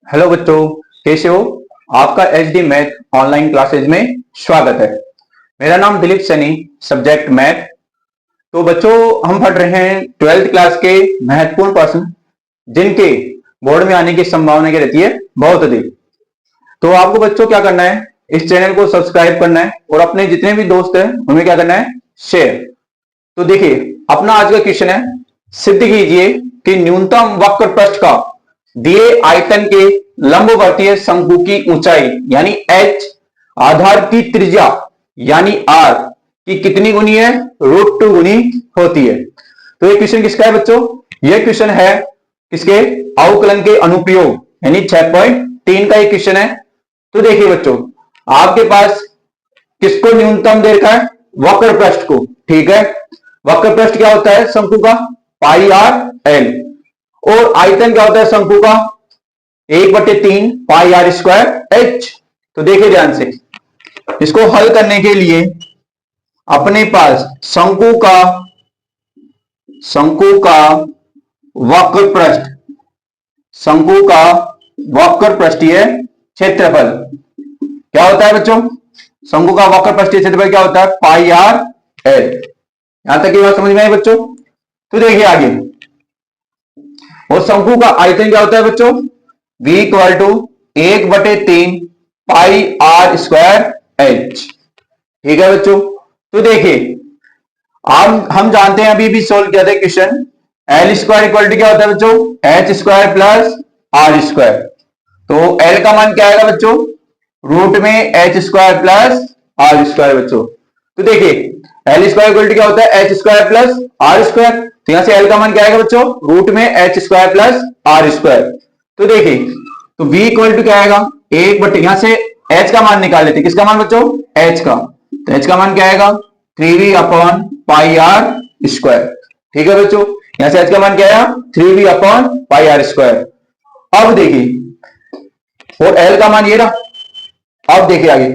Hello बच्चों, कैसे हो? आपका एचडी मैथ ऑनलाइन क्लासेज में स्वागत है। मेरा नाम दिलीप सैनी, सब्जेक्ट मैथ। तो बच्चों, हम पढ़ रहे हैं 12th क्लास के महत्वपूर्ण प्रश्न जिनके बोर्ड में आने की संभावना क्या रहती है, बहुत अधिक। तो आपको बच्चों क्या करना है, इस चैनल को सब्सक्राइब करना है और अपने जितने भी दोस्त हैं उन्हें क्या करना है, शेयर। तो देखिए, अपना आज का क्वेश्चन है, सिद्ध कीजिए कि न्यूनतम वक्र पृष्ठ का दिए आयतन के लंबवर्तीय शंकु की ऊंचाई यानी h, आधार की त्रिज्या यानी r की कितनी गुनी है, √2 गुनी होती है। तो ये क्वेश्चन किसका है बच्चों? ये क्वेश्चन है किसके? अवकलन के अनुप्रयोग यानी 6.3 का ये क्वेश्चन है। तो देखिए बच्चों, आपके पास किसको न्यूनतम दे रखा है? वक्र पृष्ठ को। ठीक है, वक्र पृष्ठ क्या होता है शंकु का? पाई आर एल। और आयतन क्या होता है शंकु का? 1/3 पाई आर स्क्वायर एच। तो देखिए ध्यान से, इसको हल करने के लिए अपने पास शंकु का वक्र पृष्ठीय क्षेत्रफल क्या होता है बच्चों? शंकु का वक्र पृष्ठीय क्षेत्रफल क्या होता है? पाई आर एल। यहां तक की बात समझ में आई बच्चों? तो देखिए आगे, और शंकु का आयतन क्या होता है बच्चों? V = 1/3 pi R square H. ठीक है बच्चों, तो देखिए हम जानते हैं, अभी भी सोल्व किया था question, L square equal to क्या होता है बच्चों? H square plus R square. तो एल का मान क्या आएगा बच्चों? रूट में H square plus R square बच्चों। तो देखिए एल स्क्वायर इक्वल टू क्या होता है? H square plus R square. तो यहां से एल का मान क्या आएगा बच्चों? रूट में H square plus R square. तो देखिए, तो v इक्वल टू क्या आएगा? 1/, यहां से h का मान निकाल लेते। किसका मान बच्चों? h का। तो h का मान क्या आएगा? 3v upon pi R square. ठीक है बच्चों, यहां से h का मान क्या आया? 3v upon pi R square. अब देखिए, और l का मान ये रहा। अब देखिए आगे,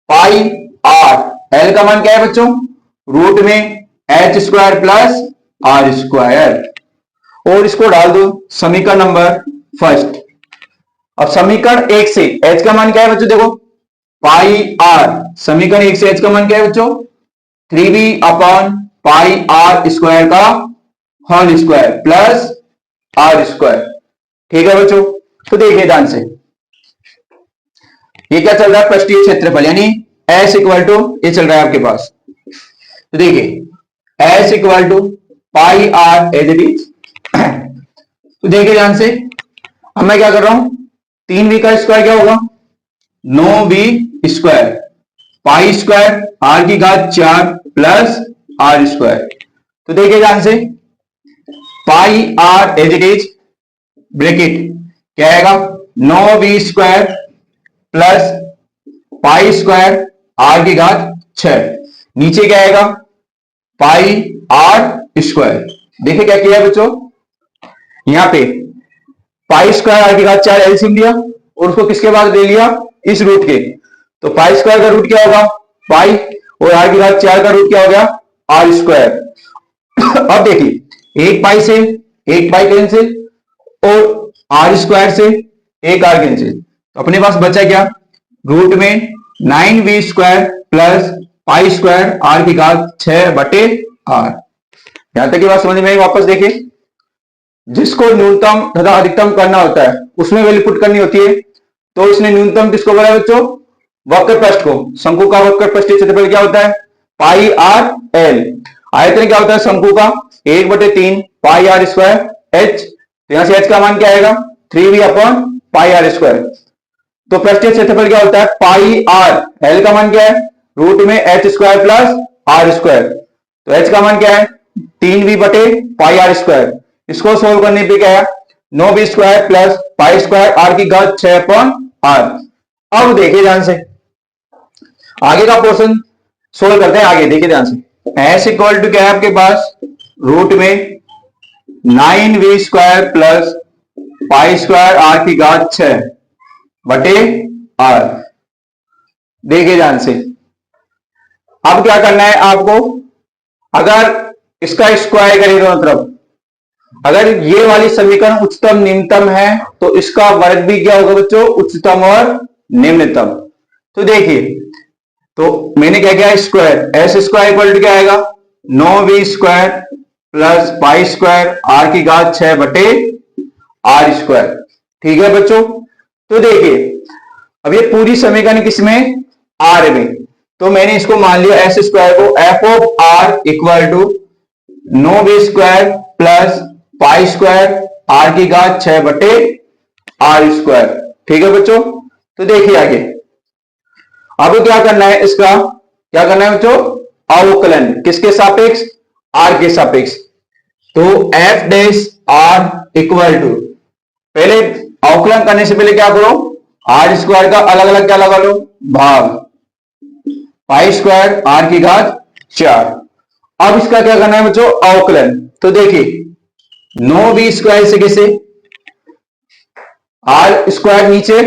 पाई आर, l का मान क्या है बच्चों? रूट में H square plus R square. और इसको डाल दो समीकरण नंबर फर्स्ट। अब समीकरण 1 से h का मान क्या है बच्चों? देखो, पाई आर, समीकरण 1 से h का मान क्या है बच्चों? 3v upon pi R square का whole square plus R square. ठीक है बच्चों, तो देखिए ध्यान से, ये क्या चल रहा है? पृष्ठीय क्षेत्रफल यानी S इक्वल टू ये चल रहा है आपके पास। तो देखिए S equal to pi R as it is. तो देखिए ध्यान से, अब मैं क्या कर रहा हूं, 3v का स्क्वायर क्या होगा? 9v square pi square R की घात 4 प्लस आर स्क्वायर। तो देखिए ध्यान से, pi R as it is bracket क्या आएगा? 9v square plus pi square R की घात 6, नीचे क्या आएगा? Pi R square. देखिए क्या किया बच्चों, यहां पे पाई स्क्वायर आर की घात 4 एलसीएम लिया और उसको किसके बाद ले लिया? इस रूट के। तो पाई स्क्वायर का रूट क्या होगा? पाई, और आर की घात 4 का रूट क्या हो गया? R square. अब देखिए, एक पाई से एक पाई कैंसिल और आर स्क्वायर से एक आर कैंसिल। तो अपने पास बचा क्या? रूट में 9v square plus pi square R की घात 6/r। यहां तक की बात समझ में आई? वापस देखिए, जिसको न्यूनतम तथा अधिकतम करना होता है उसमें वैल्यू पुट करनी होती है। तो इसने न्यूनतम किसको बोला बच्चों? वक्र पृष्ठ को। शंकु का वक्र पृष्ठीय क्षेत्रफल क्या होता है? पाई आर एल। आयतन क्या होता है शंकु का? 1/3 पाई आर स्क्वायर एच। तो यहां से h का मान क्या आएगा? 3v upon pi R square. तो पृष्ठीय क्षेत्रफल क्या होता है? पाई आर। एल का मान क्या है? रूट में H square plus R square. तो h का मान क्या है? 3v बटे पाई आर स्क्वायर। इसको सोल्व करने पे क्या है? 9v square plus pi square R की घात 6/r। अब देखिए ध्यान से, आगे का पोर्शन सोल्व करते हैं। आगे देखिए ध्यान से, s इक्वल टू क्या है आपके पास? रूट में 9v square plus pi square R की घात 6/r। देखिए ध्यान से, अब क्या करना है आपको? अगर इसका स्क्वायर करें दोनों तरफ अगर ये वाली समीकरण उच्चतम निम्नतम है तो इसका वर्ग भी क्या होगा बच्चों, उच्चतम और निम्नतम। तो देखिए, तो मैंने क्या किया, square, S square equal to क्या आएगा, 9v square plus pi square R की घात 6 बटे आर स्क्वायर। ठीक है बच्चों। तो देखिए, अब ये पूरी समीकरण किसमें, आर में, तो मैंने इसको मान लिया एस स्क्वायर को F of R equal to 9v square plus pi square R की घात 6 बटे आर स्क्वायर। ठीक है बच्चों। तो देखिए आगे, अब क्या करना है, इसका क्या करना है बच्चों, अवकलन किसके सापेक्ष, आर के सापेक्ष। तो F dash R equal to, पहले अवकलन करने से पहले क्या करो, आर स्क्वायर का अलग अलग क्या लगा लो, भाग पाई स्क्वायर आर की घात 4। अब इसका क्या करना है बच्चों, अवकलन। तो देखिए 9v स्क्वायर से किसे, आर स्क्वायर नीचे,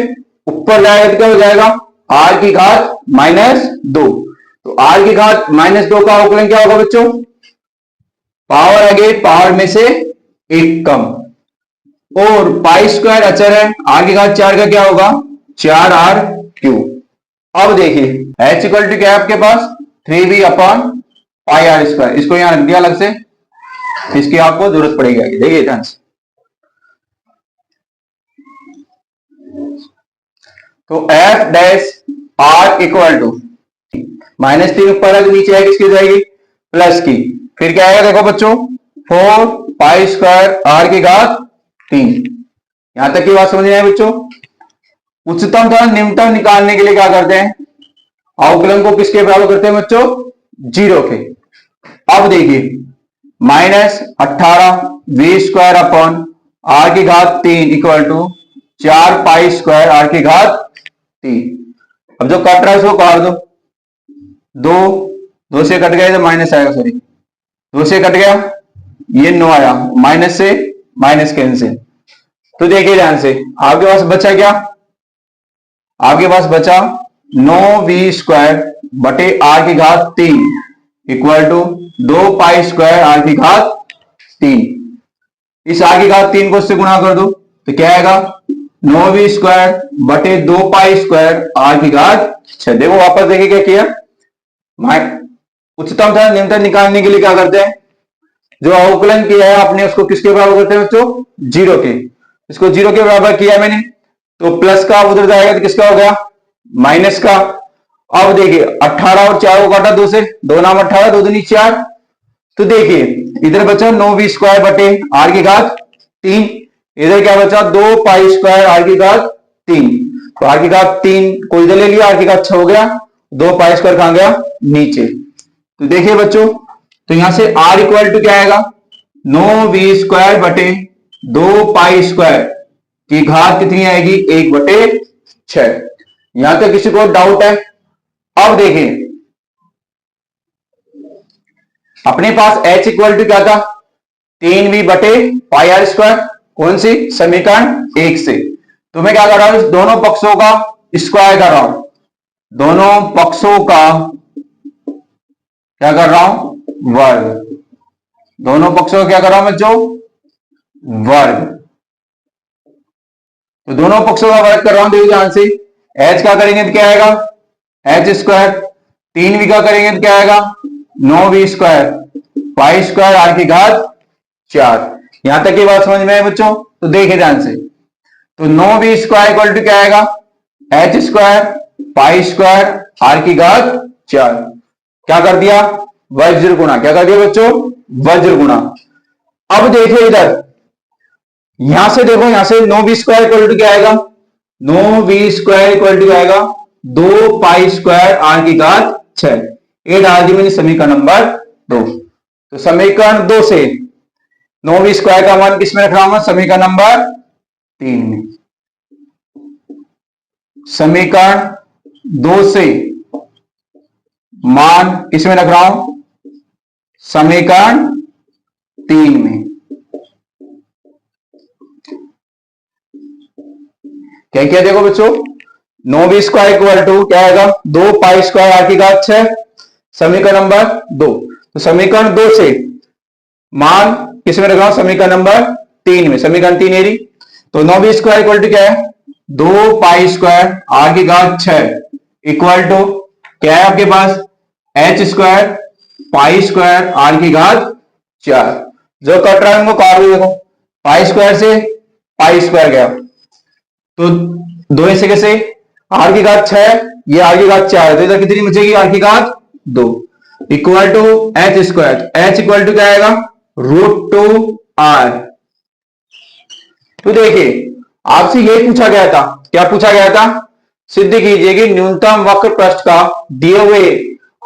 ऊपर जाएगा तो क्या हो जाएगा, आर की घात -2। तो आर की घात -2 का अवकलन क्या होगा बच्चों, पावर आगे पावर में से एक कम, और पाई स्क्वायर अचर है, आर की घात 4 का क्या होगा, 4r³। अब देखिए h इक्वल टू क्या है आपके पास, 3v upon pi R square. इसको यहां रख दिया अलग से, इसकी आपको जरूरत पड़ेगी आगे, देखिए ध्यान से। तो F dash R equal to -3 ऊपर है तो नीचे है किसकी जाएगी, प्लस की, फिर क्या आएगा देखो बच्चों, 4 पाई स्क्वायर आर की घात 3। यहां तक की बात समझ आए बच्चों। उच्चतम तथा निम्नतम निकालने के लिए क्या करते हैं, अवकलन को किसके बराबर करते हैं बच्चों, 0 के। अब देखिए -18v स्क्वायर अपॉन आर की घात 3 equal to 4 pi square R की घात 3। अब जो कट रहा है उसको काट दो, 2 से कट गया तो माइनस आएगा, सॉरी 2 से कट गया, ये 9 आया, माइनस से माइनस कैंसिल। तो देखिए ध्यान से, आपके पास बचा क्या, आपके पास बचा 9v स्क्वायर बटे आर की घात 3 equal to 2 pi square R की घात 3। इस आर की घात 3 को इससे गुणा कर दो तो क्या आएगा, 9v स्क्वायर बटे 2 पाई स्क्वायर आर की घात 6। देखो वापस देखिए क्या किया, उच्चतम तथा निम्नतम निकालने के लिए क्या करते हैं, जो अवकलन किया है आपने उसको किसके बराबर करते हैं बच्चों, 0 के। इसको 0 के बराबर किया मैंने, तो प्लस का उधर जाएगा तो किसका हो गया, माइनस का। अब देखिए 18 और 4 को काटा 2 से, 2 नाम 18, 2 दूनी 4। तो देखिए इधर बचा 9v स्क्वायर बटे आर की घात 3, इधर क्या बचा, 2 पाई स्क्वायर आर की घात 3। तो आर की घात 3 को इधर ले लिया, आर की घात 6 हो गया, 2 पाई स्क्वायर कहां गया, नीचे। तो देखिए बच्चों, तो यहां से आर इक्वल टू क्या आएगा, 9v स्क्वायर बटे 2 पाई स्क्वायर की घात कितनी आएगी, 1/6। यहां तक किसी को डाउट है। अब देखें, अपने पास h इक्वल टू क्या था, 3v बटे पाई आर स्क्वायर, कौन सी, समीकरण 1 से। तो मैं क्या कर रहा हूं, इस दोनों पक्षों का स्क्वायर कर रहा हूं, दोनों पक्षों का क्या कर रहा हूं, वर्ग, दोनों पक्षों का क्या कर रहा हूं बच्चों, वर्ग। तो दोनों पक्षों का वर्ग कर रहा हूं, देखिए ध्यान से, h का करेंगे तो क्या आएगा, h स्क्वायर, 3v का करेंगे तो क्या आएगा, 9v square pi square R की घात 4। यहां तक की बात समझ में है बच्चों। तो देखिए ध्यान से, तो 9v स्क्वायर इक्वल टू क्या आएगा, h square pi square R की घात 4। क्या कर दिया, वज्र गुणा, क्या कर दिया बच्चों, वज्र गुणा। अब देखिए इधर, यहां से देखो, यहां से 9v स्क्वायर इक्वल टू क्या आएगा, 9v स्क्वायर इक्वल टू आएगा 2 पाई स्क्वायर आर की घात 6। ये डाल दी मैंने समीकरण नंबर 2। तो समीकरण 2 से 9v स्क्वायर का मान किसमें रख रहा हूं, समीकरण नंबर 3 में। समीकरण 2 से मान किसमें रख रहा हूं, समीकरण 3 में। क्या क्या देखो बच्चों, 9v स्क्वायर इक्वल टू क्या आएगा, 2 पाई स्क्वायर आर की घात 6, समीकरण नंबर 2। तो समीकरण 2 से मान किस में रख रहा हूं, समीकरण नंबर 3 में, समीकरण 3 एरी। तो 9b स्क्वायर इक्वल टू क्या है, 2 पाई स्क्वायर आर की घात 6 इक्वल टू क्या है आपके पास, H square pi square R की घात 4। जो कट रहा है उनको काट दो, देखो पाई स्क्वायर से पाई स्क्वायर गया तो 2 से कैसे, आर की घात 6, ये आर की घात 4 है, तो इधर कितनी बचेगी, आर की घात 2 equal to H square, H equal to क्या आएगा, √2r। तो देखिए आपसे ये पूछा गया था, क्या पूछा गया था, सिद्ध कीजिए कि न्यूनतम वक्र पृष्ठ का दिए हुए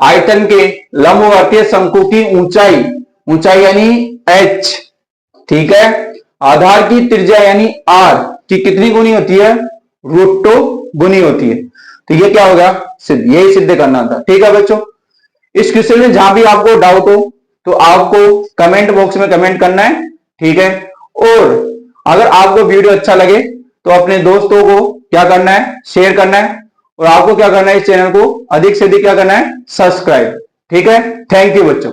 आयतन के लंबवर्तीय शंकु की ऊंचाई, ऊंचाई यानी h, ठीक है, आधार की त्रिज्या यानी r की कितनी गुनी होती है, √2 गुनी होती है। तो ये क्या होगा, सिद्ध, यही सिद्ध करना था। ठीक है बच्चों, इस क्वेश्चन में जहां भी आपको डाउट हो तो आपको कमेंट बॉक्स में कमेंट करना है, ठीक है। और अगर आपको वीडियो अच्छा लगे तो अपने दोस्तों को क्या करना है, शेयर करना है, और आपको क्या करना है, इस चैनल को अधिक से अधिक क्या करना है, सब्सक्राइब। ठीक है, थैंक यू बच्चों।